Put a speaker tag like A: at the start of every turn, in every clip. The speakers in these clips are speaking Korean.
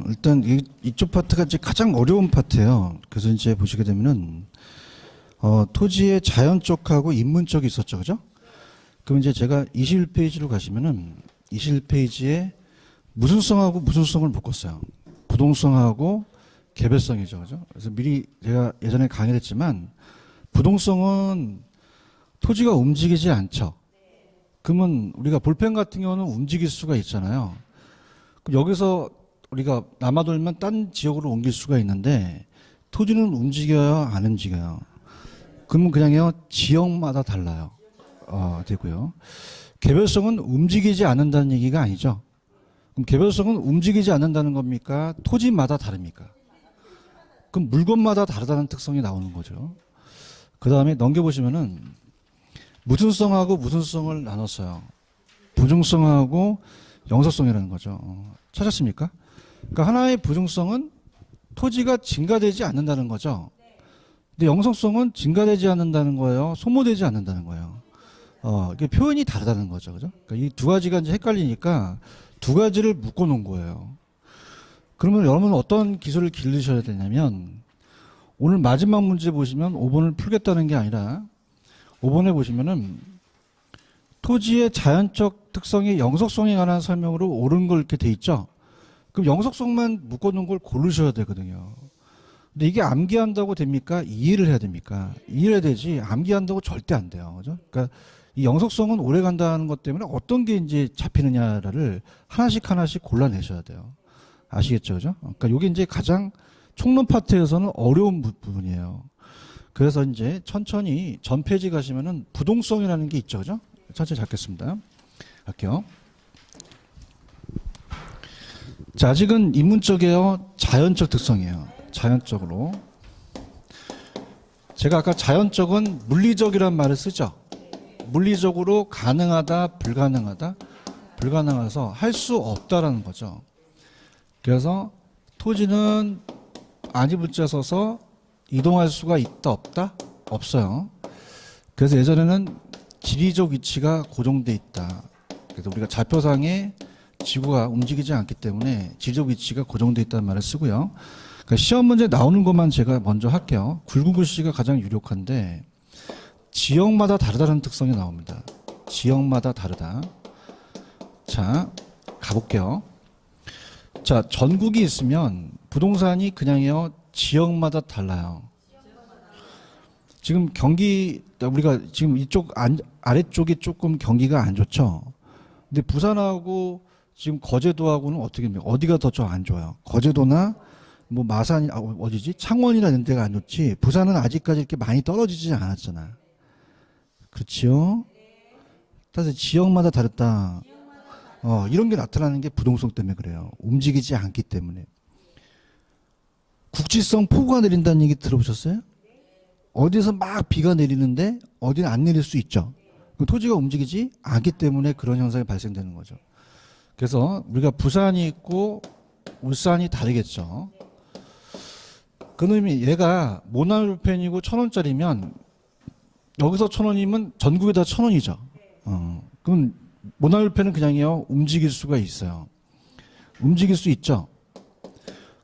A: 일단 이쪽 파트가 이제 가장 어려운 파트예요. 그래서 이제 보시게 되면은 토지의 자연 쪽하고 인문 쪽이 있었죠, 그죠? 그럼 이제 제가 21페이지로 가시면은 21페이지에 무슨성하고 무슨성을 묶었어요. 부동성하고 개별성이죠, 그죠? 그래서 미리 제가 예전에 강의를 했지만 부동성은 토지가 움직이지 않죠. 그러면 우리가 볼펜 같은 경우는 움직일 수가 있잖아요. 그럼 여기서 우리가 남아돌면 딴 지역으로 옮길 수가 있는데 토지는 움직여요, 안 움직여요? 그러면 그냥요 지역마다 달라요. 되고요. 개별성은 움직이지 않는다는 얘기가 아니죠. 그럼 개별성은 움직이지 않는다는 겁니까? 토지마다 다릅니까? 그럼 물건마다 다르다는 특성이 나오는 거죠. 그 다음에 넘겨보시면은 무슨성하고 무슨성을 나눴어요. 부중성하고 영속성이라는 거죠. 찾았습니까? 그러니까 하나의 부중성은 토지가 증가되지 않는다는 거죠. 근데 영속성은 증가되지 않는다는 거예요. 소모되지 않는다는 거예요. 이게 표현이 다르다는 거죠. 그죠? 그러니까 이 두 가지가 이제 헷갈리니까 두 가지를 묶어 놓은 거예요. 그러면 여러분은 어떤 기술을 기르셔야 되냐면 오늘 마지막 문제 보시면 5번을 풀겠다는 게 아니라 5번에 보시면은 토지의 자연적 특성의 영속성에 관한 설명으로 옳은 걸 이렇게 돼 있죠. 그럼 영속성만 묶어 놓은 걸 고르셔야 되거든요. 근데 이게 암기한다고 됩니까? 이해를 해야 됩니까? 이해를 해야 되지 암기한다고 절대 안 돼요. 그죠? 그러니까 이 영속성은 오래 간다는 것 때문에 어떤 게 이제 잡히느냐를 하나씩 하나씩 골라내셔야 돼요. 아시겠죠? 그죠? 그러니까 이게 이제 가장 총론 파트에서는 어려운 부분이에요. 그래서 이제 천천히 전 페이지 가시면은 부동성이라는 게 있죠. 그죠? 천천히 잡겠습니다. 갈게요. 자, 아직은 인문적이에요. 자연적 특성이에요. 자연적으로. 제가 아까 자연적은 물리적이란 말을 쓰죠. 물리적으로 가능하다, 불가능하다, 불가능해서 할 수 없다라는 거죠. 그래서 토지는 아니 붙여서서 이동할 수가 있다, 없다? 없어요. 그래서 예전에는 지리적 위치가 고정돼 있다. 그래서 우리가 좌표상에 지구가 움직이지 않기 때문에 지리적 위치가 고정돼 있다는 말을 쓰고요. 그러니까 시험 문제 나오는 것만 제가 먼저 할게요. 굵은 글씨가 가장 유력한데 지역마다 다르다는 특성이 나옵니다. 지역마다 다르다. 자, 가볼게요. 자, 전국이 있으면 부동산이 그냥요 지역마다 달라요. 지금 경기 우리가 지금 이쪽 아래쪽이 조금 경기가 안 좋죠. 근데 부산하고 지금 거제도하고는 어떻게 됩니까? 어디가 더 좀 안 좋아요? 거제도나 뭐 마산이 어디지? 창원이나 이런 데가 안 좋지. 부산은 아직까지 이렇게 많이 떨어지지 않았잖아. 그렇지요? 따라서 지역마다 다르다. 이런 게 나타나는 게 부동성 때문에 그래요. 움직이지 않기 때문에. 국지성 폭우가 내린다는 얘기 들어보셨어요? 어디서 막 비가 내리는데 어디는 안 내릴 수 있죠. 토지가 움직이지 않기 때문에 그런 현상이 발생되는 거죠. 그래서 우리가 부산이 있고 울산이 다르겠죠. 그놈이 얘가 모나울펜이고 1,000원짜리면 여기서 1,000원이면 전국에 다 1,000원이죠. 그럼 모나울펜은 그냥요 움직일 수가 있어요. 움직일 수 있죠.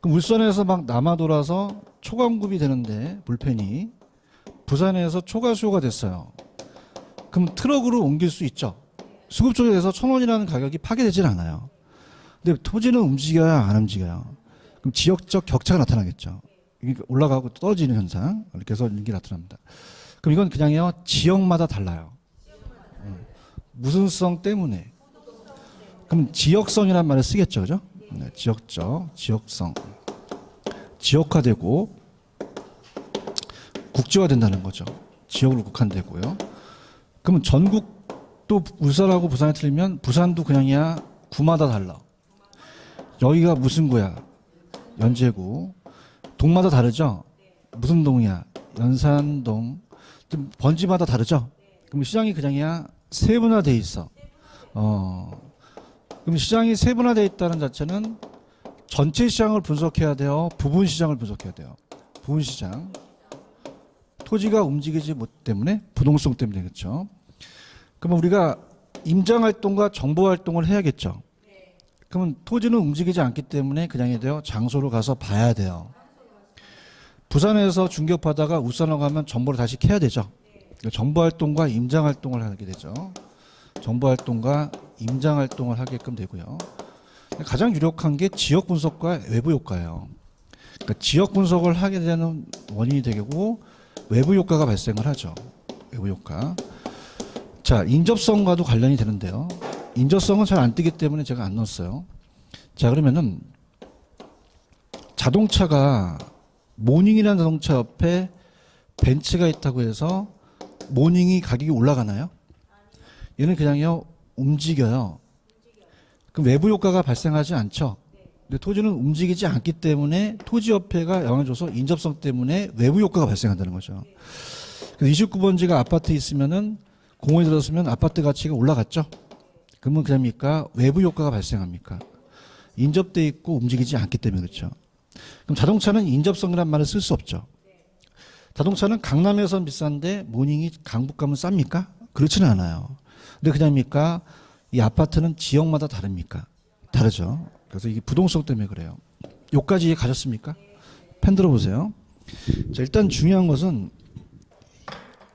A: 그럼 울산에서 막 남아 돌아서 초강급이 되는데 볼펜이 부산에서 초과수요가 됐어요. 그럼 트럭으로 옮길 수 있죠. 수급 쪽에서 1,000원이라는 가격이 파괴되질 않아요. 근데 토지는 움직여야 안 움직여요. 그럼 지역적 격차가 나타나겠죠. 이게 올라가고 떨어지는 현상. 이렇게 해서 이게 나타납니다. 그럼 이건 그냥요 지역마다 달라요. 무슨성 때문에. 그럼 지역성이라는 말을 쓰겠죠. 그죠? 네, 지역성. 지역화되고 국지화된다는 거죠. 지역으로 국한되고요. 그러면 전국도 울산하고 부산이 틀리면 부산도 그냥이야 구마다 달라. 여기가 무슨 구야? 연제구. 동마다 다르죠? 무슨 동이야? 연산동. 좀 번지마다 다르죠? 그럼 시장이 그냥이야 세분화돼 있어. 그럼 시장이 세분화돼 있다는 자체는 전체 시장을 분석해야 돼요. 부분 시장을 분석해야 돼요. 부분 시장. 토지가 움직이지 못 때문에 부동성 때문에 그렇죠. 그러면 우리가 임장 활동과 정보 활동을 해야겠죠. 그러면 토지는 움직이지 않기 때문에 그냥 해야 돼요. 장소로 가서 봐야 돼요. 부산에서 중개업하다가 울산으로 가면 정보를 다시 캐야 되죠. 정보활동과 임장활동을 하게 되죠. 정보활동과 임장활동을 하게끔 되고요. 가장 유력한 게 지역 분석과 외부 효과예요. 그러니까 지역 분석을 하게 되는 원인이 되고 외부 효과가 발생을 하죠. 외부 효과. 자, 인접성과도 관련이 되는데요. 인접성은 잘 안 뜨기 때문에 제가 안 넣었어요. 자, 그러면은 자동차가 모닝이라는 자동차 옆에 벤츠가 있다고 해서 모닝이 가격이 올라가나요? 얘는 그냥요 움직여요. 그럼 외부 효과가 발생하지 않죠. 근데 토지는 움직이지 않기 때문에 토지협회가 영향을 줘서 인접성 때문에 외부 효과가 발생한다는 거죠. 그래서 29번지가 아파트 있으면은 공원에 들었으면 아파트 가치가 올라갔죠. 그러면 그럽니까? 외부 효과가 발생합니까? 인접돼 있고 움직이지 않기 때문에 그렇죠. 그럼 자동차는 인접성이란 말을 쓸 수 없죠. 자동차는 강남에서는 비싼데 모닝이 강북 가면 쌉니까? 그렇지는 않아요. 근데 그냥입니까? 이 아파트는 지역마다 다릅니까? 다르죠. 그래서 이게 부동성 때문에 그래요. 여기까지 이해 가셨습니까? 펜 들어보세요. 자, 일단 중요한 것은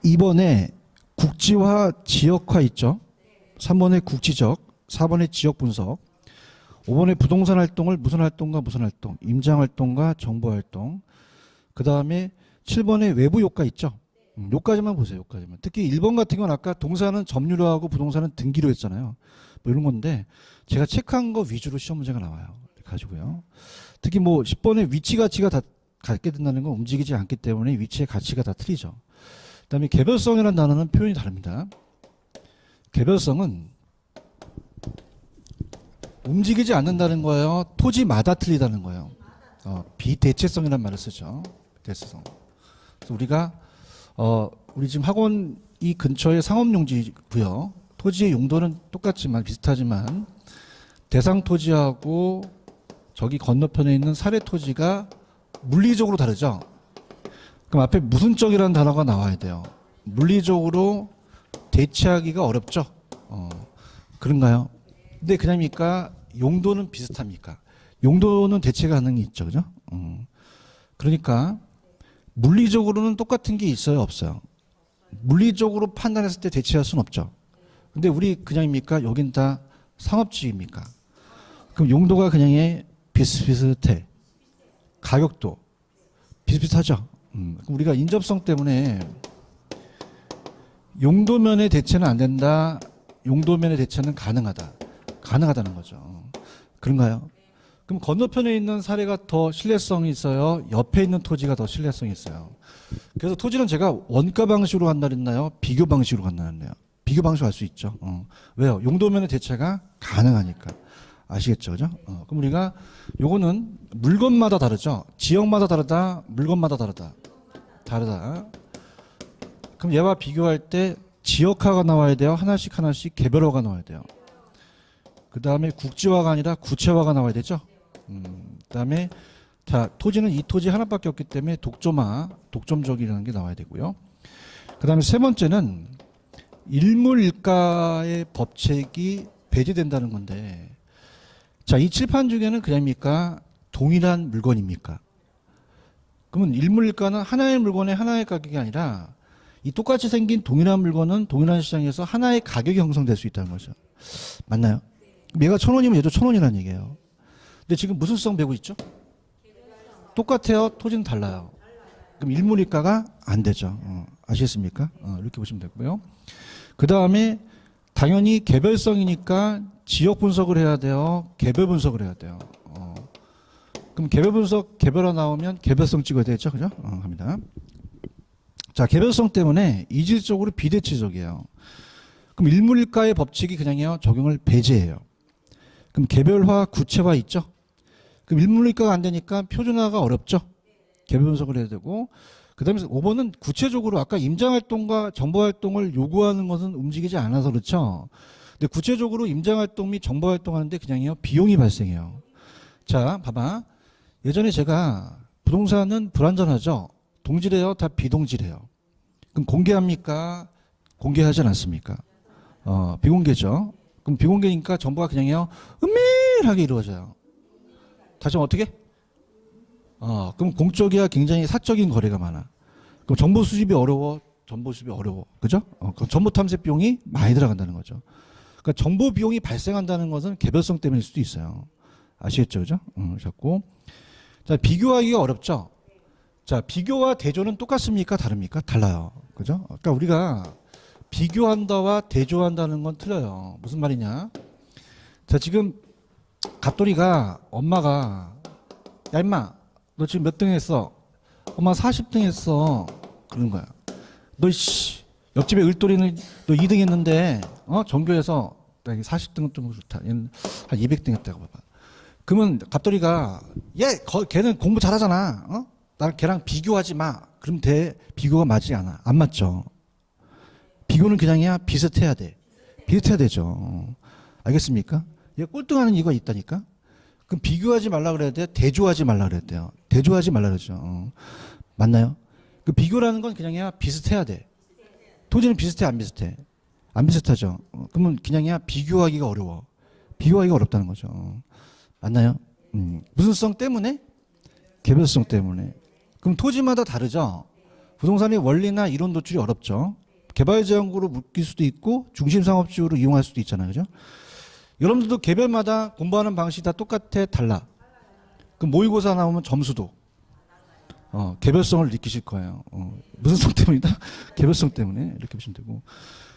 A: 2번에 국지화, 지역화 있죠. 3번에 국지적, 4번에 지역 분석, 5번에 부동산 활동을 무슨 활동과 무슨 활동, 임장 활동과 정보 활동, 그 다음에 7번에 외부 효과 있죠. 요까지만 보세요. 요까지만. 특히 1번 같은 건 아까 동사는 점유로 하고 부동산은 등기로 했잖아요. 뭐 이런 건데 제가 체크한 거 위주로 시험 문제가 나와요. 가지고요. 특히 뭐 10번에 위치 가치가 다 갖게 된다는 건 움직이지 않기 때문에 위치의 가치가 다 틀리죠. 그다음에 개별성이라는 단어는 표현이 다릅니다. 개별성은 움직이지 않는다는 거예요. 토지마다 틀리다는 거예요. 비대체성이라는 말을 쓰죠. 대체성. 그래서 우리가 우리 지금 학원 이 근처에 상업용지고요. 토지의 용도는 똑같지만 비슷하지만 대상 토지하고 저기 건너편에 있는 사례 토지가 물리적으로 다르죠. 그럼 앞에 무슨적이라는 단어가 나와야 돼요. 물리적으로 대체하기가 어렵죠. 그런가요? 근데 그냥입니까? 용도는 비슷합니까? 용도는 대체 가능이 있죠, 그죠? 그러니까 물리적으로는 똑같은 게 있어요, 없어요? 물리적으로 판단했을 때 대체할 수는 없죠. 근데 우리 그냥입니까? 여긴 다 상업지입니까? 그럼 용도가 그냥의 비슷비슷해. 가격도 비슷비슷하죠. 그럼 우리가 인접성 때문에 용도면의 대체는 안 된다. 용도면의 대체는 가능하다. 가능하다는 거죠. 그런가요? 그럼 건너편에 있는 사례가 더 신뢰성이 있어요? 옆에 있는 토지가 더 신뢰성이 있어요? 그래서 토지는 제가 원가 방식으로 간다 그랬나요? 비교 방식으로 간다 그랬나요? 비교 방식으로 할 수 있죠. 왜요? 용도면의 대체가 가능하니까. 아시겠죠? 그죠? 그럼 우리가 요거는 물건마다 다르죠? 지역마다 다르다? 물건마다 다르다? 다르다. 그럼 얘와 비교할 때 지역화가 나와야 돼요? 하나씩 하나씩 개별화가 나와야 돼요? 그 다음에 국지화가 아니라 구체화가 나와야 되죠? 그 다음에 자, 토지는 이 토지 하나밖에 없기 때문에 독점화, 독점적이라는 게 나와야 되고요. 그 다음에 세 번째는 일물일가의 법칙이 배제된다는 건데, 자, 이 칠판 중에는 그냥입니까? 동일한 물건입니까? 그러면 일물일가는 하나의 물건의 하나의 가격이 아니라 이 똑같이 생긴 동일한 물건은 동일한 시장에서 하나의 가격이 형성될 수 있다는 거죠. 맞나요? 얘가 1,000원이면 얘도 1,000원이라는 얘기예요. 근데 지금 무슨 수성 배고 있죠? 똑같아요. 토지는 달라요. 그럼 일물일가가 안 되죠. 아시겠습니까? 이렇게 보시면 되고요. 그 다음에 당연히 개별성이니까 지역 분석을 해야 돼요. 개별 분석을 해야 돼요. 그럼 개별 분석, 개별화 나오면 개별성 찍어야 되죠. 그죠? 갑니다. 자, 개별성 때문에 이질적으로 비대체적이에요. 그럼 일물일가의 법칙이 그냥요 적용을 배제해요. 그럼 개별화, 구체화 있죠? 그럼 일물일가가 안 되니까 표준화가 어렵죠? 개별 분석을 해야 되고, 그 다음에 5번은 구체적으로 아까 임장활동과 정보활동을 요구하는 것은 움직이지 않아서 그렇죠? 근데 구체적으로 임장활동 및 정보활동 하는데 그냥요 비용이 발생해요. 자, 봐봐. 예전에 제가 부동산은 불완전하죠? 동질해요? 다 비동질해요? 그럼 공개합니까? 공개하지 않습니까? 비공개죠. 그럼 비공개니까 정보가 그냥요 은밀 세밀하게 이루어져요. 다시 어떻게? 그럼 공적이야 굉장히 사적인 거래가 많아. 그럼 정보 수집이 어려워. 그죠? 그럼 정보 탐색 비용이 많이 들어간다는 거죠. 그러니까 정보 비용이 발생한다는 것은 개별성 때문일 수도 있어요. 아시겠죠? 그죠? 자꾸. 자, 비교하기가 어렵죠? 자, 비교와 대조는 똑같습니까? 다릅니까? 달라요. 그죠? 그러니까 우리가 비교한다와 대조한다는 건 틀려요. 무슨 말이냐? 자, 지금 갑돌이가 엄마가 야 임마 너 지금 몇 등 했어? 엄마 40등 했어. 그러는 거야. 너 옆집에 을돌이는 너 2등 했는데 전교에서 40등은 좀 좋다. 얘는 한 200등 했다고 봐봐. 그러면 갑돌이가 걔는 공부 잘하잖아. 나랑 걔랑 비교하지 마. 그럼 비교가 맞지 않아. 안 맞죠. 비교는 그냥이야 비슷해야 돼. 비슷해야 되죠. 알겠습니까? 얘 꼴등하는 이유가 있다니까. 그럼 비교하지 말라 그래야 돼. 대조하지 말라 그래야 돼요. 대조하지 말라 그러죠. 맞나요? 그 비교라는 건 그냥이야 비슷해야 돼. 토지는 비슷해 안 비슷해? 안 비슷하죠. 그러면 그냥이야 비교하기가 어려워. 비교하기가 어렵다는 거죠. 맞나요? 무슨 성 때문에? 개별성 때문에. 그럼 토지마다 다르죠. 부동산의 원리나 이론 도출이 어렵죠. 개발지역으로 묶일 수도 있고 중심상업지구로 이용할 수도 있잖아요. 그죠? 여러분들도 개별마다 공부하는 방식이 다 똑같아? 달라? 그럼 모의고사 나오면 점수도 개별성을 느끼실 거예요. 무슨 성 때문이다? 개별성 때문에 이렇게 보시면 되고.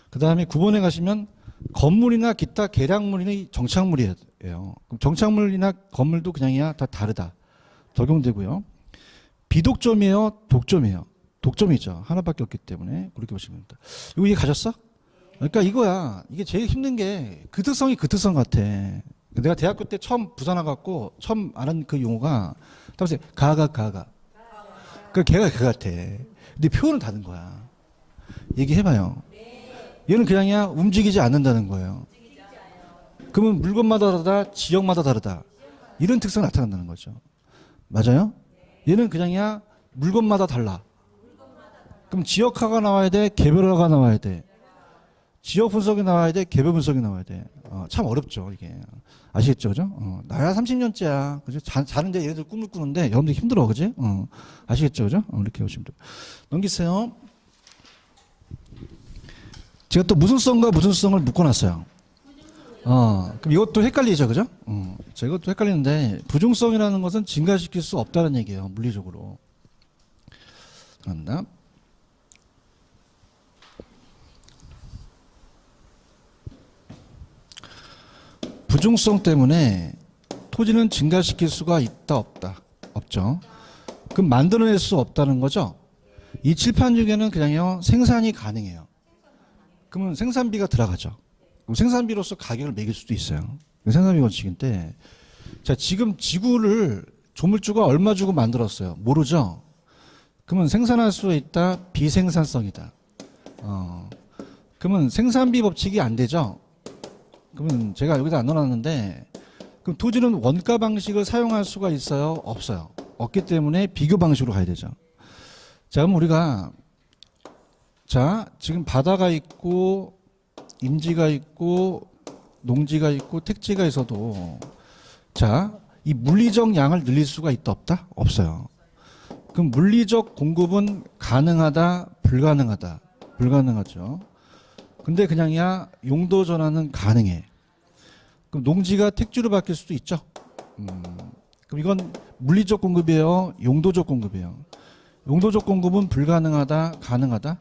A: 그 다음에 9번에 가시면 건물이나 기타 계량물이 정착물이에요. 그럼 정착물이나 건물도 그냥이야 다 다르다. 적용되고요. 비독점이에요? 독점이에요? 독점이죠. 하나밖에 없기 때문에 그렇게 보시면 됩니다. 이거 이해 가셨어? 그러니까 이거야. 이게 제일 힘든 게 그 특성이 그 특성 같아. 내가 대학교 때 처음 부산 와갖고 처음 아는 그 용어가 가가. 그 걔가 그 같아. 근데 표현은 다른 거야. 얘기해봐요. 얘는 그냥이야 움직이지 않는다는 거예요. 그러면 물건마다 다르다, 지역마다 다르다. 이런 특성이 나타난다는 거죠. 맞아요? 얘는 그냥이야 물건마다 달라. 그럼 지역화가 나와야 돼, 개별화가 나와야 돼. 지역 분석이 나와야 돼, 개별 분석이 나와야 돼. 참 어렵죠, 이게. 아시겠죠, 그죠? 나야 30년째야. 그죠? 자는데 얘네들 꿈을 꾸는데 여러분들 힘들어, 그지? 아시겠죠, 그죠? 이렇게 보시면 돼요. 넘기세요. 제가 또 무슨성과 무슨성을 묶어놨어요. 그럼 이것도 헷갈리죠, 그죠? 자, 이것도 헷갈리는데, 부중성이라는 것은 증가시킬 수 없다는 얘기예요, 물리적으로. 간다. 부중성 때문에 토지는 증가시킬 수가 있다, 없다? 없죠. 그럼 만들어낼 수 없다는 거죠? 이 칠판 중에는 그냥요, 생산이 가능해요. 그러면 생산비가 들어가죠. 그럼 생산비로서 가격을 매길 수도 있어요. 생산비 원칙인데, 자, 지금 지구를 조물주가 얼마 주고 만들었어요? 모르죠? 그러면 생산할 수 있다, 비생산성이다. 그러면 생산비 법칙이 안 되죠? 그러면 제가 여기다 안 넣어놨는데, 그럼 토지는 원가 방식을 사용할 수가 있어요? 없어요? 없기 때문에 비교 방식으로 가야 되죠. 자, 그럼 우리가, 자, 지금 바다가 있고, 임지가 있고, 농지가 있고, 택지가 있어도, 자, 이 물리적 양을 늘릴 수가 있다, 없다? 없어요. 그럼 물리적 공급은 가능하다, 불가능하다? 불가능하죠. 근데 그냥이야 용도 전환은 가능해. 그럼 농지가 택지로 바뀔 수도 있죠. 그럼 이건 물리적 공급이에요, 용도적 공급이에요. 용도적 공급은 불가능하다, 가능하다.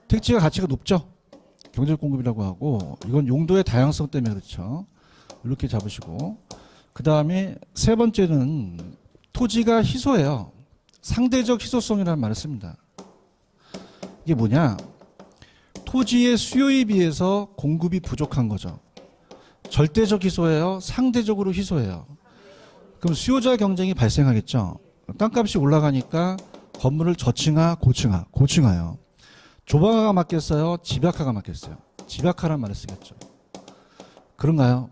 A: 택지가 가치가 높죠. 경제적 공급이라고 하고, 이건 용도의 다양성 때문에 그렇죠. 이렇게 잡으시고, 그 다음에 세 번째는 토지가 희소해요. 상대적 희소성이라는 말을 씁니다. 이게 뭐냐? 토지의 수요에 비해서 공급이 부족한 거죠. 절대적 희소예요, 상대적으로 희소해요. 그럼 수요자 경쟁이 발생하겠죠. 땅값이 올라가니까 건물을 저층화, 고층화요. 조박화가 맞겠어요, 집약화가 맞겠어요? 집약화란 말을 쓰겠죠. 그런가요?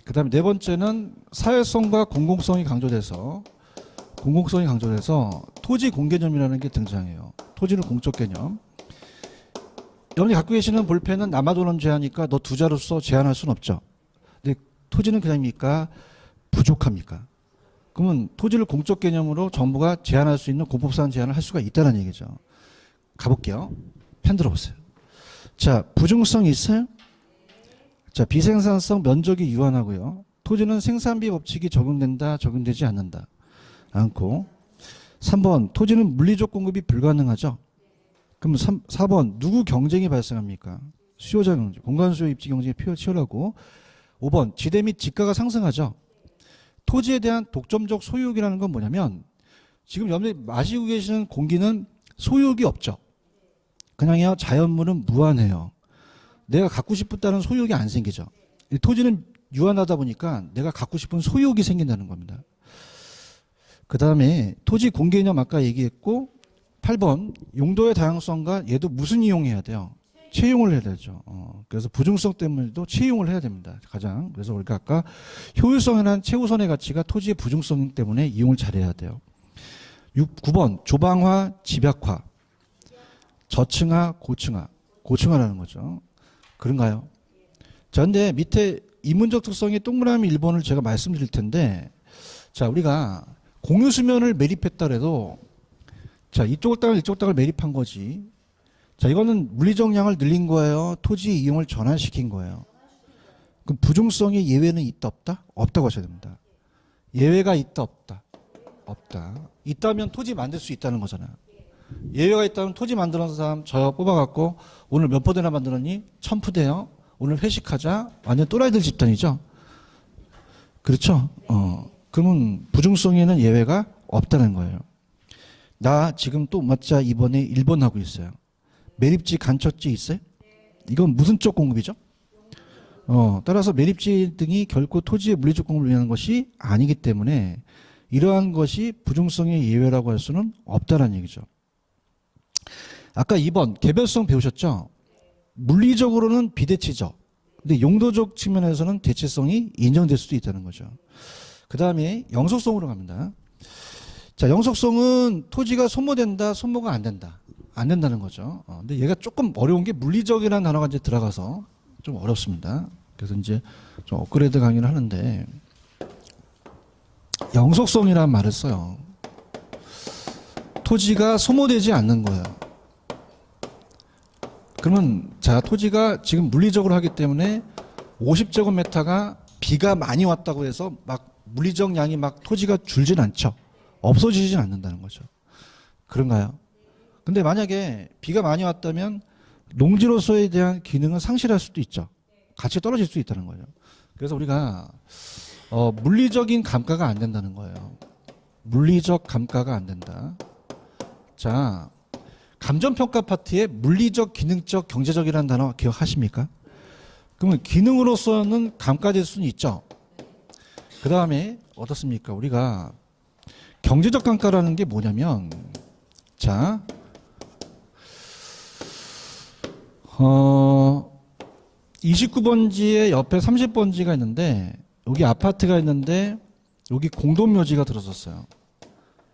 A: 그 다음에 네 번째는 사회성과 공공성이 강조돼서 토지 공개념이라는 게 등장해요. 토지는 공적 개념. 여러분이 갖고 계시는 볼펜은 남아도는 제하니까 너 두 자로 써 제한할 수는 없죠. 근데 토지는 그냥입니까? 부족합니까? 그러면 토지를 공적 개념으로 정부가 제한할 수 있는 공법상 제한을 할 수가 있다는 얘기죠. 가볼게요. 펜 들어보세요. 자, 부중성이 있어요? 자, 비생산성 면적이 유한하고요. 토지는 생산비 법칙이 적용된다, 적용되지 않는다. 않고. 3번, 토지는 물리적 공급이 불가능하죠. 그럼 4번, 누구 경쟁이 발생합니까? 수요자 경쟁, 공간 수요 입지 경쟁이 치열하고. 5번, 지대 및 지가가 상승하죠. 토지에 대한 독점적 소유욕이라는 건 뭐냐면 지금 여러분들이 마시고 계시는 공기는 소유욕이 없죠. 그냥요, 자연물은 무한해요. 내가 갖고 싶다는 소유욕이 안 생기죠. 이 토지는 유한하다 보니까 내가 갖고 싶은 소유욕이 생긴다는 겁니다. 그 다음에 토지 공개념 아까 얘기했고 8번 용도의 다양성과 얘도 무슨 이용해야 돼요? 채용을 해야 되죠. 그래서 부중성 때문에도 채용을 해야 됩니다. 가장. 그래서 우리가 아까 효율성이라는 최우선의 가치가 토지의 부중성 때문에 이용을 잘해야 돼요. 9번 조방화, 집약화, 저층화, 고층화. 고층화라는 거죠. 그런가요? 자, 근데 밑에 이문적 특성의 동그라미 1번을 제가 말씀드릴 텐데, 자, 우리가 공유 수면을 매립했다 그래도, 자, 이쪽 땅을 매립한 거지. 자, 이거는 물리적량을 늘린 거예요? 토지 이용을 전환시킨 거예요? 그럼 부중성의 예외는 있다, 없다? 없다고 하셔야 됩니다. 예외가 있다, 없다? 없다. 있다면 토지 만들 수 있다는 거잖아요. 예외가 있다면 토지 만들어서 사람 저 뽑아갖고 오늘 몇 포대나 만들었니? 1000푸대요. 오늘 회식하자. 완전 또라이들 집단이죠. 그렇죠? 그러면 부중성에는 예외가 없다는 거예요. 나 지금 또 맞자 이번에 1번 하고 있어요. 매립지 간척지 있어요? 이건 무슨 쪽 공급이죠? 따라서 매립지 등이 결코 토지의 물리적 공급을 위한 것이 아니기 때문에 이러한 것이 부중성의 예외라고 할 수는 없다는 얘기죠. 아까 2번 개별성 배우셨죠? 물리적으로는 비대치죠. 근데 용도적 측면에서는 대체성이 인정될 수도 있다는 거죠. 그 다음에 영속성으로 갑니다. 자, 영속성은 토지가 소모된다, 소모가 안 된다. 안 된다는 거죠. 근데 얘가 조금 어려운 게 물리적이라는 단어가 이제 들어가서 좀 어렵습니다. 그래서 이제 좀 업그레이드 강의를 하는데 영속성이라는 말을 써요. 토지가 소모되지 않는 거예요. 그러면 자, 토지가 지금 물리적으로 하기 때문에 50제곱미터가 비가 많이 왔다고 해서 막 물리적 양이 막 토지가 줄진 않죠. 없어지진 않는다는 거죠. 그런가요? 근데 만약에 비가 많이 왔다면 농지로서에 대한 기능은 상실할 수도 있죠. 가치가 떨어질 수 있다는 거예요. 그래서 우리가 물리적인 감가가 안 된다는 거예요. 물리적 감가가 안 된다. 자, 감정평가 파트에 물리적, 기능적, 경제적이라는 단어 기억하십니까? 그러면 기능으로서는 감가될 수는 있죠. 그 다음에 어떻습니까? 우리가 경제적 감가라는 게 뭐냐면, 자, 29번지에 옆에 30번지가 있는데 여기 아파트가 있는데 여기 공동묘지가 들어섰어요.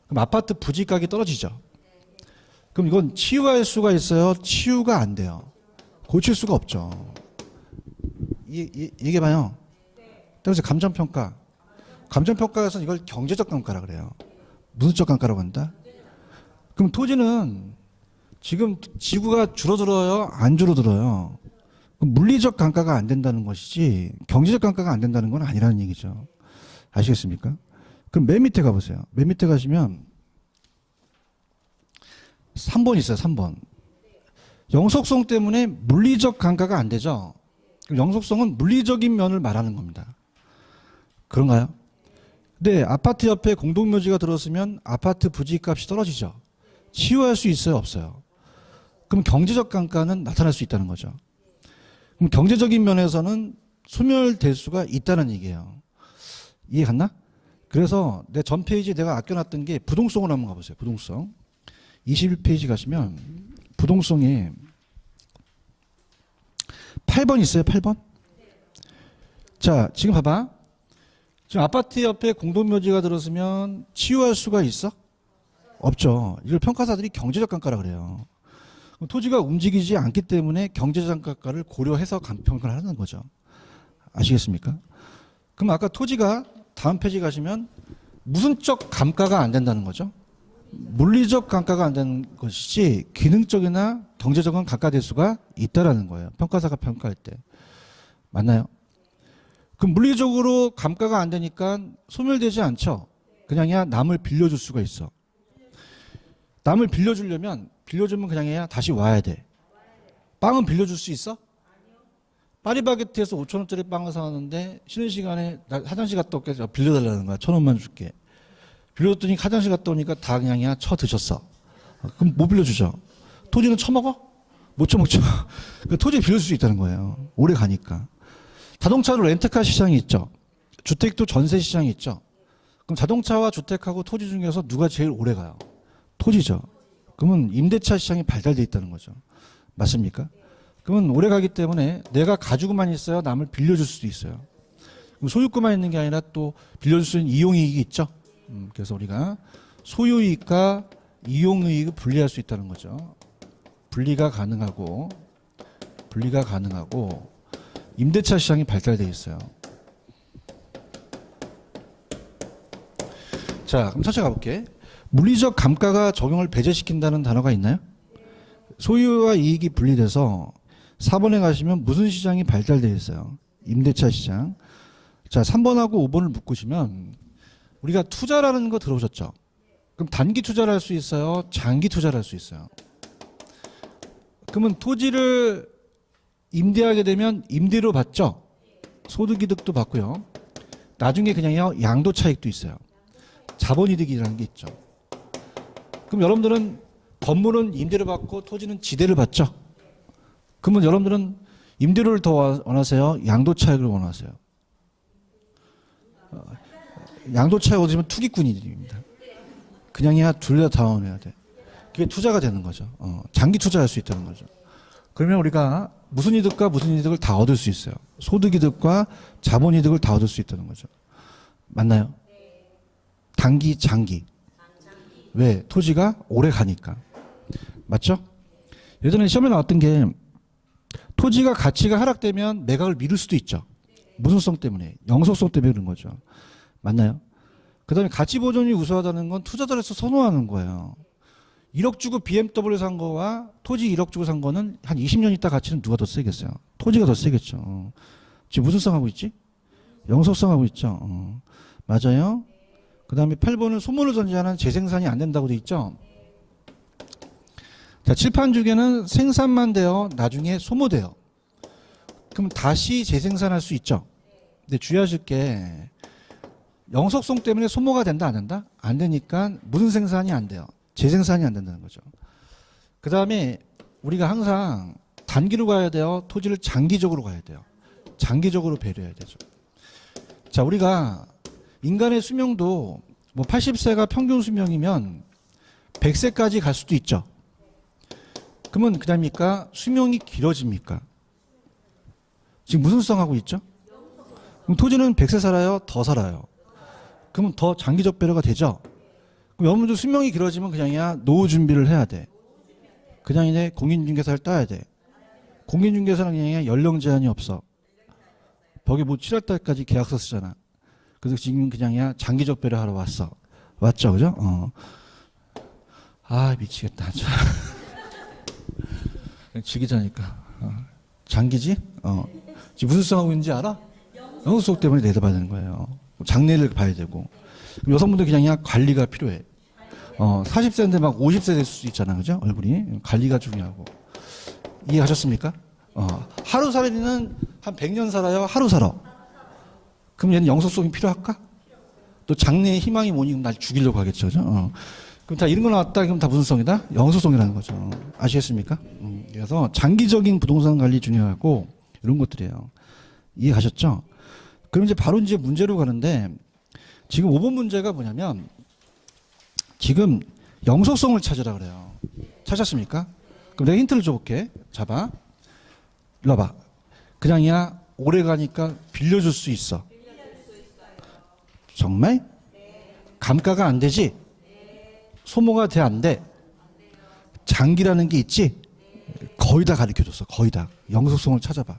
A: 그럼 아파트 부지가격이 떨어지죠. 그럼 이건 치유할 수가 있어요? 치유가 안 돼요. 고칠 수가 없죠. 얘기해봐요. 따라서 감정평가. 감정평가에서는 이걸 경제적 감가라 그래요. 무슨적 감가라고 한다? 그럼 토지는 지금 지구가 줄어들어요? 안 줄어들어요? 그럼 물리적 감가가 안 된다는 것이지 경제적 감가가 안 된다는 건 아니라는 얘기죠. 아시겠습니까? 그럼 맨 밑에 가보세요. 맨 밑에 가시면 3번 있어요. 3번. 영속성 때문에 물리적 감가가 안 되죠. 영속성은 물리적인 면을 말하는 겁니다. 그런가요? 근데 아파트 옆에 공동묘지가 들어서면 아파트 부지값이 떨어지죠. 치유할 수 있어요? 없어요? 그럼 경제적 감가는 나타날 수 있다는 거죠. 그럼 경제적인 면에서는 소멸될 수가 있다는 얘기예요. 이해 갔나? 그래서 내 전 페이지 내가 아껴놨던 게 부동성으로 한번 가보세요. 부동성. 21페이지 가시면 부동성에 8번 있어요. 8번. 자, 지금 봐봐. 지금 아파트 옆에 공동묘지가 들어서면 치유할 수가 있어? 없죠. 이걸 평가사들이 경제적 감가라 그래요. 토지가 움직이지 않기 때문에 경제적 감가를 고려해서 평가를 하는 거죠. 아시겠습니까? 그럼 아까 토지가 다음 페이지 가시면 무슨적 감가가 안 된다는 거죠. 물리적 감가가 안 되는 것이지 기능적이나 경제적인 감가될 수가 있다라는 거예요. 평가사가 평가할 때. 맞나요? 그럼 물리적으로 감가가 안 되니까 소멸되지 않죠. 그냥이야 남을 빌려줄 수가 있어. 남을 빌려주려면 빌려주면 그냥이야 다시 와야 돼. 빵은 빌려줄 수 있어? 파리바게트에서 5,000원짜리 빵을 사왔는데 쉬는 시간에 나 화장실 갔다 올게 빌려달라는 거야. 1,000원만 줄게. 빌려줬더니 화장실 갔다 오니까 다 그냥이야 쳐 드셨어. 그럼 못 빌려주죠. 토지는 처먹어? 못 처먹죠. 그러니까 토지 빌려줄 수 있다는 거예요. 오래 가니까. 자동차로 렌트카 시장이 있죠. 주택도 전세 시장이 있죠. 그럼 자동차와 주택하고 토지 중에서 누가 제일 오래 가요? 토지죠. 그러면 임대차 시장이 발달돼 있다는 거죠. 맞습니까? 그러면 오래 가기 때문에 내가 가지고만 있어야 남을 빌려줄 수도 있어요. 그럼 소유권만 있는 게 아니라 또 빌려줄 수 있는 이용이익이 있죠. 그래서 우리가 소유이익과 이용이익을 분리할 수 있다는 거죠. 분리가 가능하고 임대차 시장이 발달되어 있어요. 자, 그럼 천천히 가볼게. 물리적 감가가 적용을 배제시킨다는 단어가 있나요? 소유와 이익이 분리돼서 4번에 가시면 무슨 시장이 발달되어 있어요? 임대차 시장. 자, 3번하고 5번을 묶으시면 우리가 투자라는 거 들어오셨죠? 그럼 단기 투자를 할 수 있어요? 장기 투자를 할 수 있어요? 그러면 토지를 임대하게 되면 임대료 받죠? 소득이득도 받고요. 나중에 그냥요 양도 차익도 있어요. 자본이득이라는 게 있죠. 그럼 여러분들은 건물은 임대료 받고 토지는 지대를 받죠? 그러면 여러분들은 임대료를 더 원하세요? 양도 차익을 원하세요? 양도 차익 얻으시면 투기꾼입니다. 그냥이야 둘 다 원해야 돼. 그게 투자가 되는 거죠. 장기 투자할 수 있다는 거죠. 그러면 우리가 무슨 이득과 무슨 이득을 다 얻을 수 있어요. 소득이득과 자본이득을 다 얻을 수 있다는 거죠. 맞나요? 단기, 장기. 왜? 토지가 오래 가니까. 맞죠? 예전에 시험에 나왔던 게 토지가 가치가 하락되면 매각을 미룰 수도 있죠. 무슨성 때문에, 영속성 때문에 그런 거죠. 맞나요? 그 다음에 가치 보존이 우수하다는 건 투자자로서 선호하는 거예요. 1억 주고 BMW 산 거와 토지 1억 주고 산 거는 한 20년 있다 가치는 누가 더 세겠어요? 토지가 더 세겠죠. 지금 무슨 성 하고 있지? 영속성 하고 있죠. 맞아요? 그 다음에 8번은 소모를 전제하는 재생산이 안 된다고 돼 있죠? 자, 칠판주기는 생산만 돼요. 나중에 소모돼요. 그럼 다시 재생산할 수 있죠? 근데 주의하실 게 영속성 때문에 소모가 된다 안 된다? 안 되니까 무슨 생산이 안 돼요? 재생산이 안 된다는 거죠. 그 다음에 우리가 항상 단기로 가야 돼요? 토지를 장기적으로 가야 돼요? 장기적으로 배려해야 되죠. 자, 우리가 인간의 수명도 뭐 80세가 평균 수명이면 100세까지 갈 수도 있죠. 그러면 그다음입니까? 수명이 길어집니까? 지금 무슨 수상하고 있죠? 그럼 토지는 100세 살아요? 더 살아요? 그러면 더 장기적 배려가 되죠? 그럼 여러분들 수명이 길어지면 그냥이야 노후 준비를 해야 돼. 그냥 이제 공인중개사를 따야 돼. 공인중개사는 그냥 연령 제한이 없어. 벽에 뭐 7월 달까지 계약서 쓰잖아. 그래서 지금 그냥이야 장기적 배려 하러 왔어. 왔죠, 그죠? 아, 미치겠다. 지기자니까. 장기지? 지금 무슨 수상하고 있는지 알아? 영수속 때문에 내다봐야 되는 거예요. 장래를 봐야 되고. 여성분들 그냥 관리가 필요해. 40세인데 막 50세 될 수도 있잖아, 그죠? 얼굴이. 관리가 중요하고. 이해하셨습니까? 하루 살이는 한 100년 살아요? 하루 살아? 그럼 얘는 영속성이 필요할까? 또 장래의 희망이 뭐니? 그럼 날 죽이려고 하겠죠, 그죠? 그럼 다 이런 거 나왔다, 그럼 다 무슨 성이다? 영속성이라는 거죠. 아시겠습니까? 그래서 장기적인 부동산 관리 중요하고 이런 것들이에요. 이해가셨죠? 그럼 이제 바로 이제 문제로 가는데 지금 5번 문제가 뭐냐면 지금 영속성을 찾으라 그래요. 찾았습니까? 그럼 내가 힌트를 줘볼게. 잡아. 일로 와봐. 그냥이야 오래 가니까 빌려줄 수 있어. 정말? 감가가 안 되지? 소모가 돼 안 돼? 장기라는 게 있지? 거의 다 가르쳐줬어. 거의 다. 영속성을 찾아봐.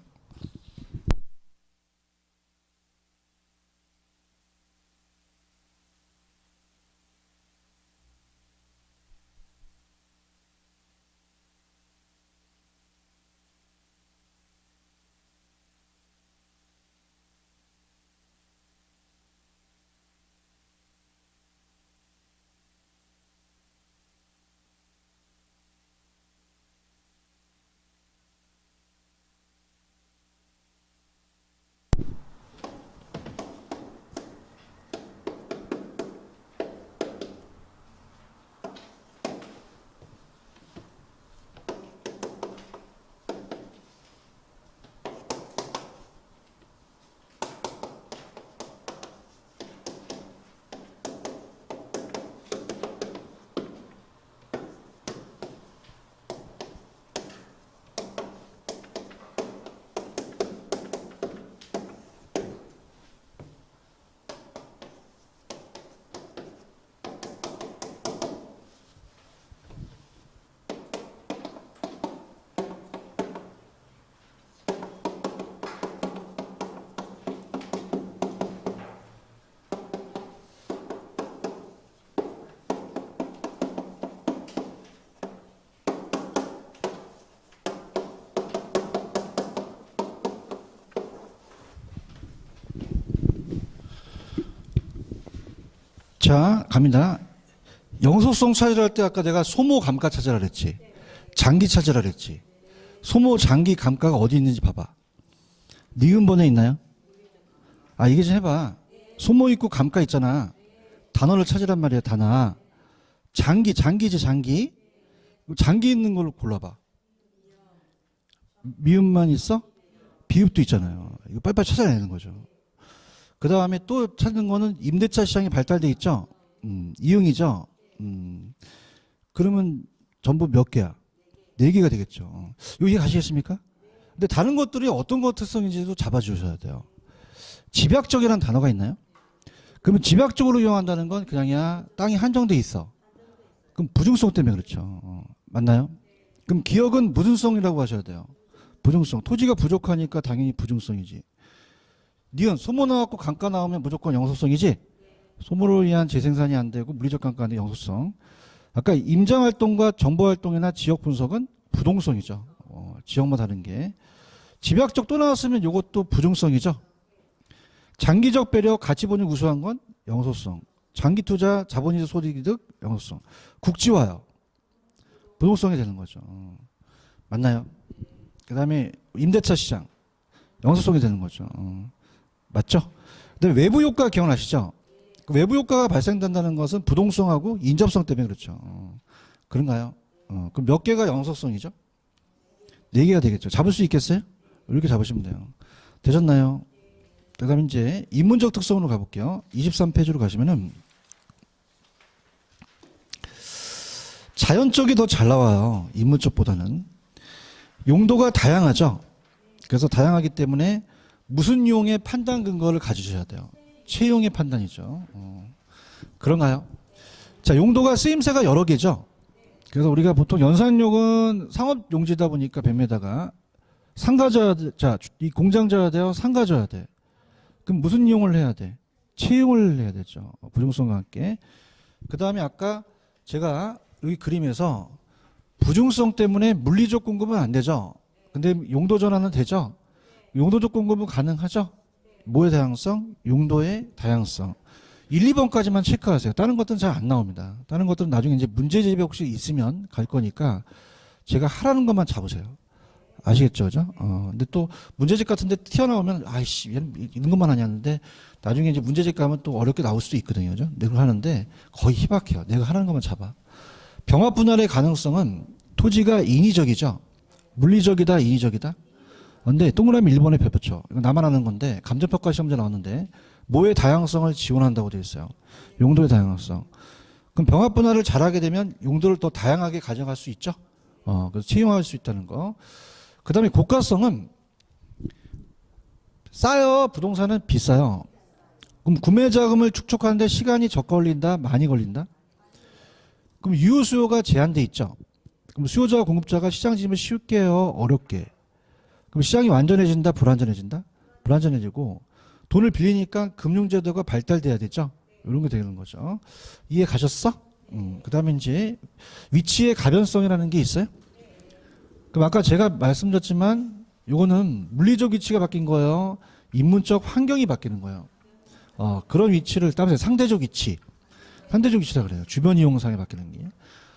A: 자, 갑니다. 영속성 찾으라 할 때 아까 내가 소모 감가 찾으라 그랬지. 장기 찾으라 그랬지. 소모 장기 감가가 어디 있는지 봐봐. 니은번에 있나요? 아, 이게 좀 해봐. 소모 있고 감가 있잖아. 단어를 찾으란 말이야, 단어. 장기지, 장기. 장기 있는 걸로 골라봐. 미음만 있어? 비읍도 있잖아요. 이거 빨리빨리 찾아내는 거죠. 그 다음에 또 찾는 거는 임대차 시장이 발달돼 있죠? 이응이죠? 그러면 전부 몇 개야? 4개가 되겠죠. 이거 이해 가시겠습니까? 근데 다른 것들이 어떤 것 특성인지도 잡아주셔야 돼요. 집약적이라는 단어가 있나요? 그러면 집약적으로 이용한다는 건 그냥이야 땅이 한정돼 있어. 그럼 부중성 때문에 그렇죠. 맞나요? 그럼 기억은 무슨 성이라고 하셔야 돼요? 부중성. 토지가 부족하니까 당연히 부중성이지. 니은 소모 나왔고 감가 나오면 무조건 영속성이지. 소모로 의한 재생산이 안 되고 물리적 감가는 영속성. 아까 임장활동과 정보활동이나 지역 분석은 부동성이죠. 지역마다 다른 게. 집약적 또 나왔으면 이것도 부중성이죠. 장기적 배려, 가치 본위 우수한 건 영속성. 장기 투자, 자본이득, 소득이득, 영속성. 국지화요. 부동성이 되는 거죠. 맞나요? 그 다음에 임대차 시장. 영속성이 되는 거죠. 맞죠? 근데 외부 효과 기억나시죠? 그 외부 효과가 발생된다는 것은 부동성하고 인접성 때문에 그렇죠. 그런가요? 그럼 몇 개가 영속성이죠? 4개가 되겠죠. 잡을 수 있겠어요? 이렇게 잡으시면 돼요. 되셨나요? 그 다음에 이제 인문적 특성으로 가볼게요. 23페이지로 가시면은 자연적이 더 잘 나와요. 인문적보다는. 용도가 다양하죠. 그래서 다양하기 때문에 무슨 용의 판단 근거를 가지셔야 돼요. 채용의 판단이죠. 그런가요? 자, 용도가 쓰임새가 여러 개죠. 그래서 우리가 보통 연산용은 상업용지다 보니까 뱀에다가 상가져야 돼. 자, 이 공장져야 돼요? 상가져야 돼. 그럼 무슨 이용을 해야 돼? 채용을 해야 되죠. 부중성과 함께. 그 다음에 아까 제가 여기 그림에서 부중성 때문에 물리적 공급은 안 되죠. 근데 용도 전환은 되죠. 용도적 공급은 가능하죠. 뭐의 다양성? 용도의 다양성. 1, 2번까지만 체크하세요. 다른 것들은 잘 안 나옵니다. 다른 것들은 나중에 이제 문제집이 혹시 있으면 갈 거니까 제가 하라는 것만 잡으세요. 아시겠죠? 그죠? 근데 또 문제집 같은데 튀어나오면 아이씨, 얘는 이런 것만 하냐는데 나중에 이제 문제집 가면 또 어렵게 나올 수도 있거든요. 그죠? 내가 하는데 거의 희박해요. 내가 하라는 것만 잡아. 병합 분할의 가능성은 토지가 인위적이죠. 물리적이다, 인위적이다. 근데 동그라미 1번에 펴붙여. 이거 나만 하는 건데 감정평가 시험제 나왔는데 뭐의 다양성을 지원한다고 되어 있어요. 용도의 다양성. 그럼 병합 분할을 잘하게 되면 용도를 더 다양하게 가져갈 수 있죠. 그래서 채용할 수 있다는 거. 그 다음에 고가성은 싸요. 부동산은 비싸요. 그럼 구매 자금을 축적하는데 시간이 적 걸린다, 많이 걸린다? 그럼 유효 수요가 제한돼 있죠. 그럼 수요자와 공급자가 시장 진입을 쉽게 해요, 어렵게? 그럼 시장이 완전해진다, 불완전해진다? 불완전해지고 돈을 빌리니까 금융제도가 발달돼야 되죠. 이런 게 되는 거죠. 이해 가셨어? 그 다음에 이제 위치의 가변성이라는 게 있어요. 그럼 아까 제가 말씀드렸지만 이거는 물리적 위치가 바뀐 거예요. 인문적 환경이 바뀌는 거예요. 그런 위치를 따라서 상대적 위치. 상대적 위치라 그래요. 주변 이용상에 바뀌는 게.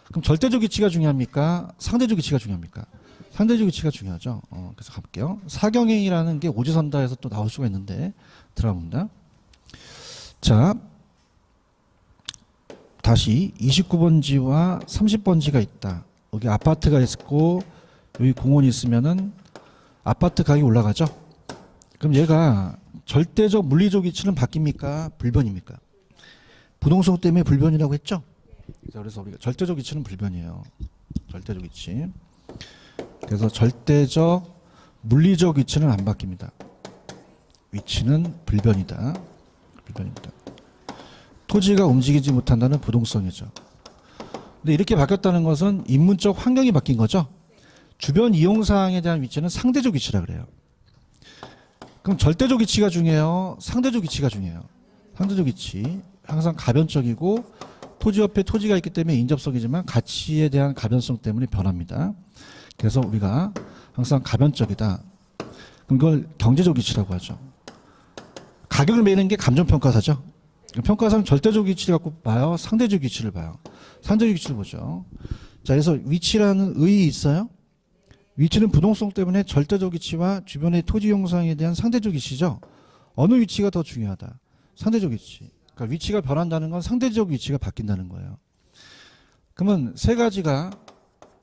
A: 그럼 절대적 위치가 중요합니까? 상대적 위치가 중요합니까? 상대적 위치가 중요하죠. 그래서 가볼게요. 사경행이라는 게 오지선다에서 또 나올 수가 있는데 들어봅니다. 자, 다시 29번지와 30번지가 있다. 여기 아파트가 있고 여기 공원이 있으면은 아파트 가격이 올라가죠. 그럼 얘가 절대적 물리적 위치는 바뀝니까? 불변입니까? 부동성 때문에 불변이라고 했죠. 그래서 우리가 절대적 위치는 불변이에요. 절대적 위치. 그래서 절대적 물리적 위치는 안 바뀝니다. 위치는 불변이다. 불변입니다. 토지가 움직이지 못한다는 부동성이죠. 근데 이렇게 바뀌었다는 것은 인문적 환경이 바뀐 거죠. 주변 이용사항에 대한 위치는 상대적 위치라 그래요. 그럼 절대적 위치가 중요해요? 상대적 위치가 중요해요? 상대적 위치. 항상 가변적이고 토지 옆에 토지가 있기 때문에 인접성이지만 가치에 대한 가변성 때문에 변합니다. 그래서 우리가 항상 가변적이다. 그럼 이걸 경제적 위치라고 하죠. 가격을 매는 게 감정평가사죠. 평가사는 절대적 위치를 갖고 봐요? 상대적 위치를 봐요? 상대적 위치를 보죠. 자, 그래서 위치라는 의의 있어요? 위치는 부동성 때문에 절대적 위치와 주변의 토지 형상에 대한 상대적 위치죠. 어느 위치가 더 중요하다? 상대적 위치. 그러니까 위치가 변한다는 건 상대적 위치가 바뀐다는 거예요. 그러면 세 가지가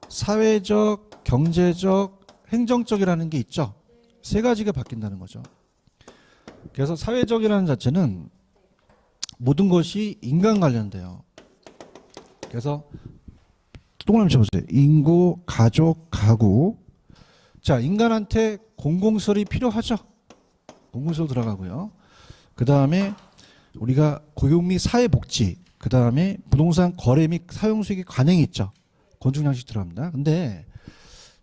A: 사회적, 경제적, 행정적이라는 게 있죠. 세 가지가 바뀐다는 거죠. 그래서 사회적이라는 자체는 모든 것이 인간 관련돼요. 그래서 동그라미 쳐보세요. 인구, 가족, 가구. 자, 인간한테 공공시설이 필요하죠. 공공시설 들어가고요. 그 다음에 우리가 고용 및 사회복지, 그 다음에 부동산 거래 및 사용수익의 관행이 있죠. 건축양식 들어갑니다. 근데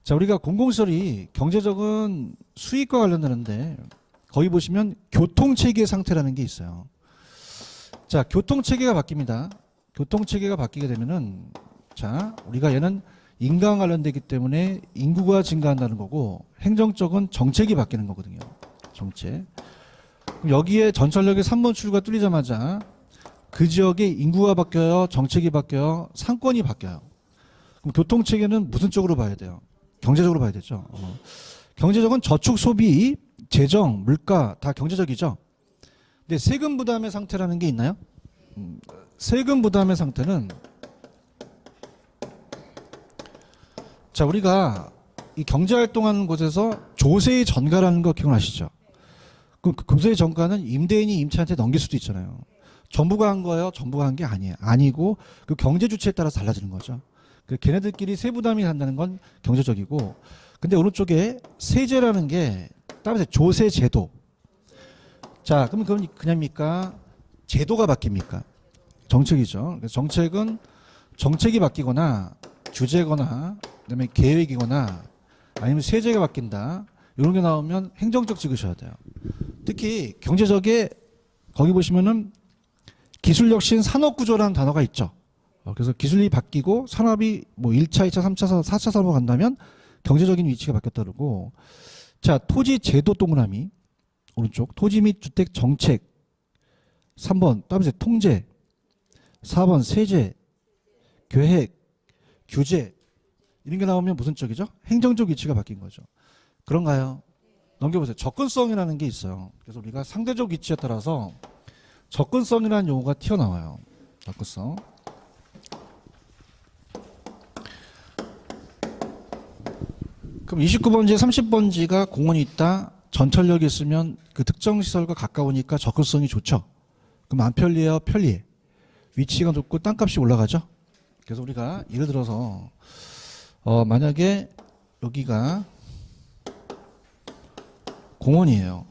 A: 자, 우리가 공공시설이 경제적인 수익과 관련되는데 거기 보시면 교통체계 상태라는 게 있어요. 자, 교통체계가 바뀝니다. 교통체계가 바뀌게 되면은 자, 우리가 얘는 인간 관련되기 때문에 인구가 증가한다는 거고 행정적은 정책이 바뀌는 거거든요. 정책. 그럼 여기에 전철역의 3번 출구가 뚫리자마자 그 지역의 인구가 바뀌어요? 정책이 바뀌어요? 상권이 바뀌어요? 그럼 교통체계는 무슨 쪽으로 봐야 돼요? 경제적으로 봐야 되죠. 경제적은 저축, 소비, 재정, 물가 다 경제적이죠. 근데 세금 부담의 상태라는 게 있나요? 세금 부담의 상태는 자, 우리가 이 경제활동하는 곳에서 조세의 전가라는 거 기억나시죠? 그럼 그 조세의 전가는 임대인이 임차한테 넘길 수도 있잖아요. 정부가 한 거예요? 정부가 한 게 아니에요. 아니고 그 경제 주체에 따라서 달라지는 거죠. 그 걔네들끼리 세부담이 한다는 건 경제적이고, 근데 오른쪽에 세제라는 게 따라서 조세 제도. 자, 그럼 그건 그냥입니까? 제도가 바뀝니까? 정책이죠. 그래서 정책은 정책이 바뀌거나 규제거나 그다음에 계획이거나 아니면 세제가 바뀐다. 이런 게 나오면 행정적 찍으셔야 돼요. 특히 경제적에 거기 보시면은 기술혁신 산업구조라는 단어가 있죠. 그래서 기술이 바뀌고 산업이 뭐 1차, 2차, 3차, 4차 산업으로 간다면 경제적인 위치가 바뀌었다 그러고. 자, 토지 제도 동그라미 오른쪽 토지 및 주택 정책 3번 따라서 통제 4번 세제 계획 규제 이런 게 나오면 무슨 쪽이죠? 행정적 위치가 바뀐 거죠. 그런가요? 넘겨보세요. 접근성이라는 게 있어요. 그래서 우리가 상대적 위치에 따라서 접근성이라는 용어가 튀어나와요. 접근성. 그럼 29번지, 30번지가 공원이 있다. 전철역이 있으면 그 특정 시설과 가까우니까 접근성이 좋죠. 그럼 안 편리해요? 편리해. 위치가 높고 땅값이 올라가죠. 그래서 우리가 예를 들어서 만약에 여기가 공원이에요.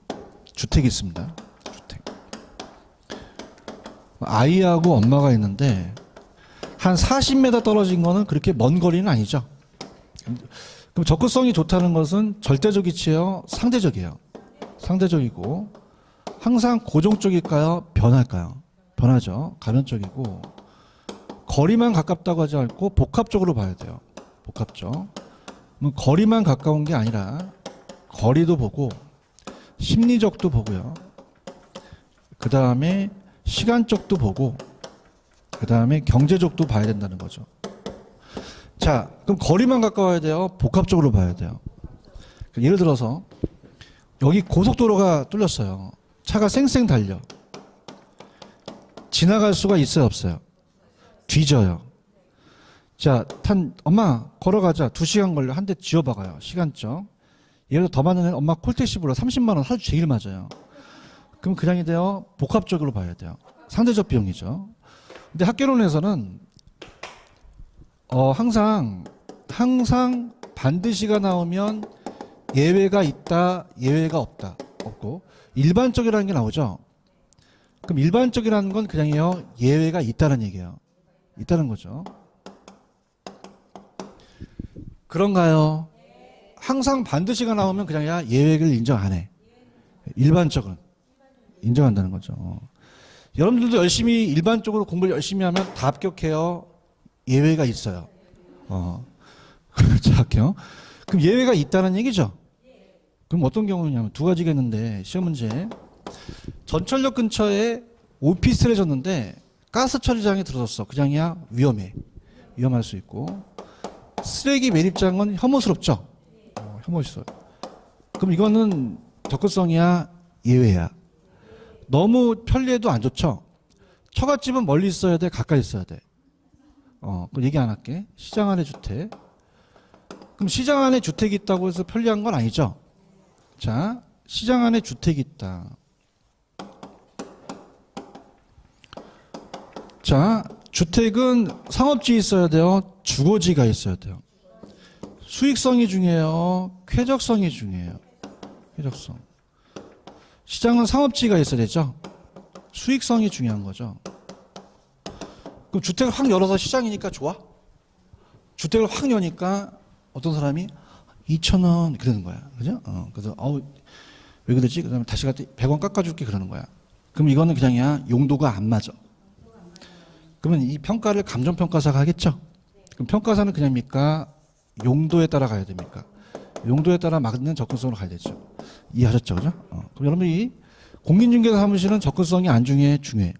A: 주택이 있습니다. 주택. 아이하고 엄마가 있는데 한 40m 떨어진 거는 그렇게 먼 거리는 아니죠. 그럼 접근성이 좋다는 것은 절대적 위치예요? 상대적이에요? 상대적이고 항상 고정적일까요? 변할까요? 변하죠. 가변적이고 거리만 가깝다고 하지 않고 복합적으로 봐야 돼요. 복합적. 거리만 가까운 게 아니라 거리도 보고 심리적도 보고요. 그 다음에 시간적도 보고 그 다음에 경제적도 봐야 된다는 거죠. 자, 그럼 거리만 가까워야 돼요? 복합적으로 봐야 돼요? 예를 들어서 여기 고속도로가 뚫렸어요. 차가 쌩쌩 달려. 지나갈 수가 있어요? 없어요? 뒤져요. 자, 엄마 걸어가자. 2시간 걸려. 한 대 지워박아요. 시간적. 예를 들어 더 많은 애는 엄마 콜택시 불러. 30만 원 하루 종일 맞아요. 그럼 그냥이 돼요? 복합적으로 봐야 돼요. 상대적 비용이죠. 근데 학개론에서는 항상 반드시가 나오면 예외가 있다, 예외가 없다. 없고 일반적이라는 게 나오죠. 그럼 일반적이라는 건 그냥이요. 예외가 있다는 얘기예요. 있다는 거죠. 그런가요? 항상 반드시가 나오면 그냥 예외를 인정 안 해. 일반적은 인정한다는 거죠. 여러분들도 열심히 일반적으로 공부를 열심히 하면 다 합격해요. 예외가 있어요. 자, 할게요. 그럼 예외가 있다는 얘기죠. 그럼 어떤 경우냐면 두 가지겠는데 시험 문제. 전철역 근처에 오피스텔에 졌는데 가스 처리장에 들어섰어. 그냥이야 위험해. 위험할 수 있고. 쓰레기 매립장은 혐오스럽죠. 혐오스러워. 그럼 이거는 접근성이야 예외야. 너무 편리해도 안 좋죠. 처갓집은 멀리 있어야 돼, 가까이 있어야 돼. 그럼 얘기 안 할게. 시장 안에 주택. 그럼 시장 안에 주택이 있다고 해서 편리한 건 아니죠. 자, 시장 안에 주택이 있다. 자, 주택은 상업지에 있어야 돼요, 주거지가 있어야 돼요. 수익성이 중요해요, 쾌적성이 중요해요. 쾌적성. 시장은 상업지가 있어야 되죠. 수익성이 중요한 거죠. 그럼 주택을 확 열어서 시장이니까 좋아? 주택을 확 여니까 어떤 사람이 2,000원 그러는 거야. 그죠? 그래서 왜 그러지? 그다음에 다시 갔더니 100원 깎아줄게 그러는 거야. 그럼 이거는 그냥이야 용도가 안 맞아. 그러면 이 평가를 감정평가사가 하겠죠? 그럼 평가사는 그냥입니까? 용도에 따라 가야 됩니까? 용도에 따라 맞는 접근성으로 가야 되죠. 이해하셨죠? 그죠? 그럼 여러분이 공인중개사 사무실은 접근성이 안 중요해? 중요해.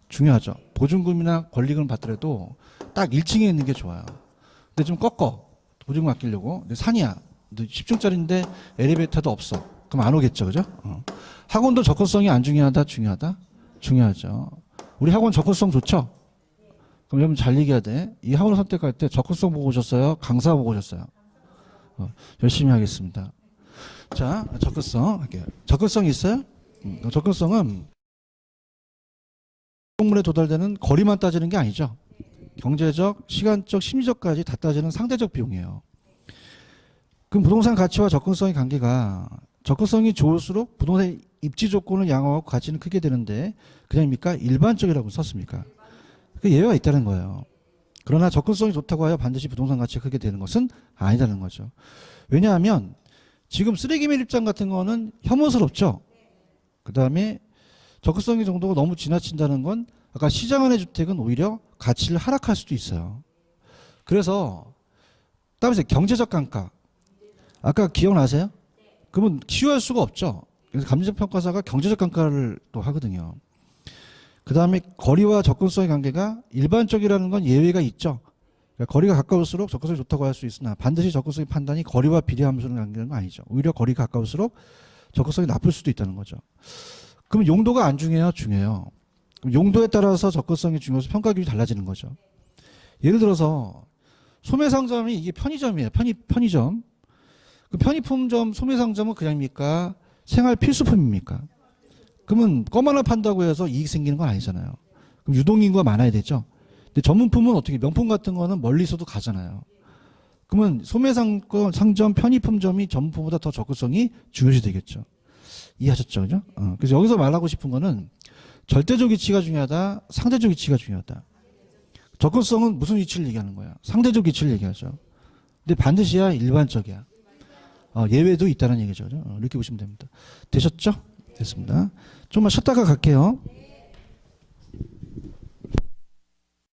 A: 중요하죠. 보증금이나 권리금을 받더라도 딱 1층에 있는 게 좋아요. 근데 좀 꺾어. 보증금 아끼려고. 근데 산이야. 10층짜리인데 엘리베이터도 없어. 그럼 안 오겠죠. 그죠? 학원도 접근성이 안 중요하다? 중요하다? 중요하죠. 우리 학원 접근성 좋죠? 그럼 여러분 잘 얘기해야 돼. 이 학원을 선택할 때 접근성 보고 오셨어요? 강사 보고 오셨어요? 열심히 하겠습니다. 자, 접근성 할게요. 접근성이 있어요? 접근성은 공물에 도달되는 거리만 따지는 게 아니죠. 경제적, 시간적, 심리적까지 다 따지는 상대적 비용이에요. 그럼 부동산 가치와 접근성의 관계가 접근성이 좋을수록 부동산 입지 조건을 양호하고 가치는 크게 되는데 그냥입니까? 일반적이라고 썼습니까? 그 예외가 있다는 거예요. 그러나 접근성이 좋다고 하여 반드시 부동산 가치가 크게 되는 것은 아니다는 거죠. 왜냐하면 지금 쓰레기 매립장 같은 거는 혐오스럽죠. 그 다음에 접근성의 정도가 너무 지나친다는 건 아까 시장 안의 주택은 오히려 가치를 하락할 수도 있어요. 그래서 따라서 경제적 감가. 아까 기억나세요? 그러면 치유할 수가 없죠. 그래서 감정적 평가사가 경제적 감가를 또 하거든요. 그 다음에 거리와 접근성의 관계가 일반적이라는 건 예외가 있죠. 그러니까 거리가 가까울수록 접근성이 좋다고 할 수 있으나 반드시 접근성의 판단이 거리와 비례하면서 관계는 건 아니죠. 오히려 거리가 가까울수록 접근성이 나쁠 수도 있다는 거죠. 그럼 용도가 안 중요해요? 중요해요. 그럼 용도에 따라서 접근성이 중요해서 평가 기준이 달라지는 거죠. 예를 들어서 소매상점이 이게 편의점이에요. 편의점. 그 편의품점 소매상점은 그냥입니까? 생활 필수품입니까? 그러면 껌 하나 판다고 해서 이익 생기는 건 아니잖아요. 그럼 유동인구가 많아야 되죠. 근데 전문품은 어떻게 명품 같은 거는 멀리서도 가잖아요. 그러면 소매상점 편의품점이 전문품보다 더 접근성이 중요시 되겠죠. 이해하셨죠? 그죠? 그래서 여기서 말하고 싶은 거는 절대적 위치가 중요하다, 상대적 위치가 중요하다. 접근성은 무슨 위치를 얘기하는 거야? 상대적 위치를 얘기하죠. 근데 반드시야 일반적이야. 예외도 있다는 얘기죠. 그죠? 이렇게 보시면 됩니다. 되셨죠? 됐습니다. 좀만 쉬었다가 갈게요.